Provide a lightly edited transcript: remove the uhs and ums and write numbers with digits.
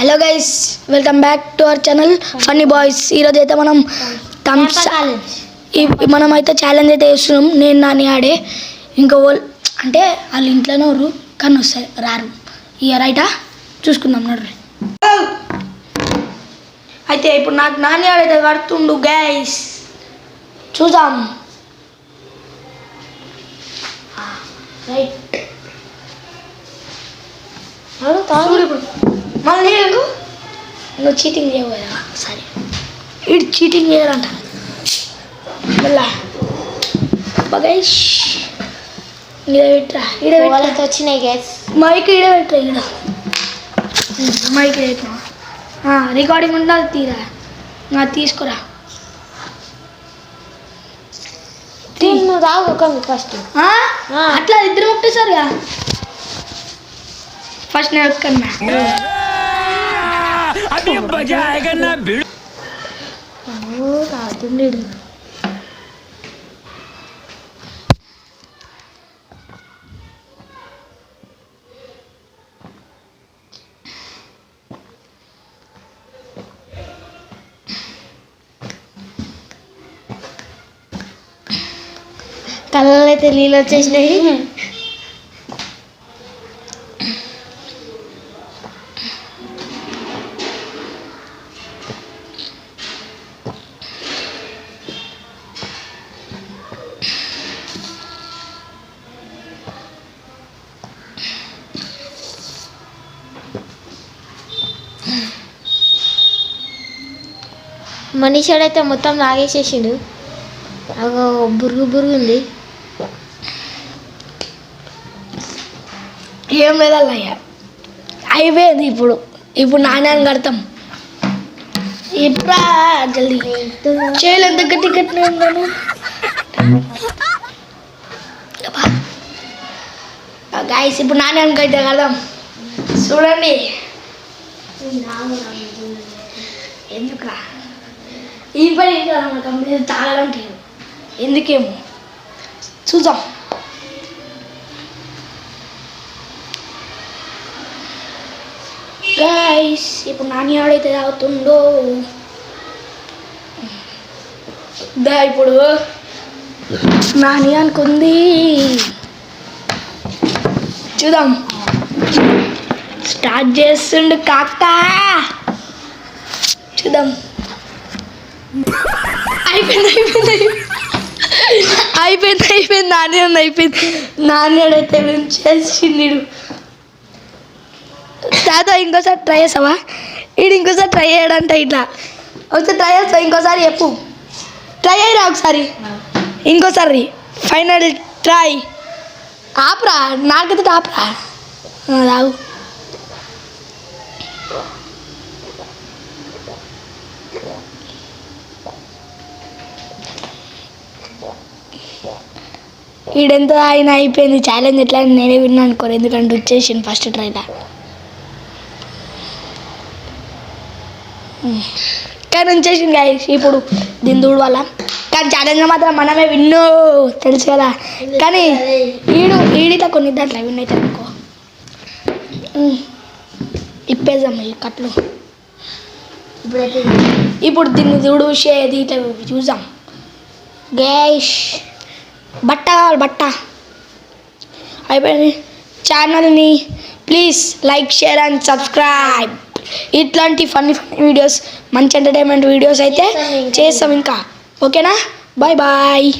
Hello guys, welcome back to our channel funny boys. ఈరోజు అయితే మనం మనమైతే ఛాలెంజ్ అయితే చేస్తున్నాం. నేను నాని ఆడే ఇంకా అంటే వాళ్ళ ఇంట్లోనే ఊరు కానీ వస్తాయి రారు ఇక రైటా చూసుకుందాం నడు. అయితే ఇప్పుడు నాకు నాని ఆడైతే పడుతుండు గైస్, చూద్దాం. రైట్ మళ్ళీ నువ్వు చీటింగ్ చేయవు కదా సరే. ఇటు చీటింగ్ చేయాలంట మళ్ళా బగైష్ ఇడబెట్టరా ఇడబెట్ట వచ్చినాయి గ్యాస్ మైక్ ఇడబెట్టరా ఇడ మైక్ పెట్టినా రికార్డింగ్ ఉండాలి తీరా తీసుకురా. నువ్వు తాగు ఫస్ట్ అట్లా ఇద్దరు ముట్టేసారుగా ఫస్ట్ నేను కన్నా తాగుతుండే కళ్ళలో అయితే నీళ్ళు వచ్చేసినాయి. మనీషాడైతే మొత్తం లాగేసేసిండు. అగో బురుగు ఉంది. ఏం లేదయ్య అయిపోయింది. ఇప్పుడు నాణ్యాన్ని కడతాం. ఇప్పుడు జల్దీ చేయలు ఎంత గట్టి కట్టినా ఉన్నాను. గాయస్ ఇప్పుడు నాణ్యానికి అయితే కడదాం. చూడండి ఎందుకురా ఈ పని కంపెనీ తాగడానికి ఎందుకేమో చూద్దాం. గైస్ ఇప్పుడు నాని ఆడైతే తాగుతుండో ఇప్పుడు నాని అనుకుంది చూద్దాం. స్టార్ట్ చేస్తుండు కాక చూద్దాం. అయిపోయింది నాని ఆడైతే చేసిండు. తాత ఇంకోసారి ట్రై చేస్తావా? ఇంకోసారి ట్రై చేయడంట. ఇట్లా ఒకసారి ట్రై చేస్తావా? ఇంకోసారి చెప్పు, ట్రై అయ్యరా ఒకసారి, ఇంకోసారి ఫైనల్ ట్రై. ఆపరా నాకైతే ఆపరా రావు. ఈడెంత ఆయన అయిపోయింది ఛాలెంజ్. ఎట్లా నేనే విన్నా అనుకోరు, ఎందుకంటే వచ్చేసింది ఫస్ట్ ట్రైలా. కానీ వచ్చేసింది గాయస్. ఇప్పుడు దీని దూడు వల్ల కానీ ఛాలెంజ్ మాత్రం మనమే విన్నో తెలుసు కదా. కానీ ఈడితో కొన్ని దాంట్లో విన్ అవుతాయి అనుకో. ఇప్పేద్దాం ఈ కట్లు. ఇప్పుడు దీన్ని దూడు షేది ఇట్లా చూద్దాం గైస్. బట్ట కావాలి బట్ట. అయిపోయింది. ఛానల్ని please like share and subscribe. ఇట్లాంటి ఫన్నీ వీడియోస్, మంచి ఎంటర్టైన్మెంట్ వీడియోస్ అయితే చేస్తాం ఇంకా. ఓకేనా? Bye bye.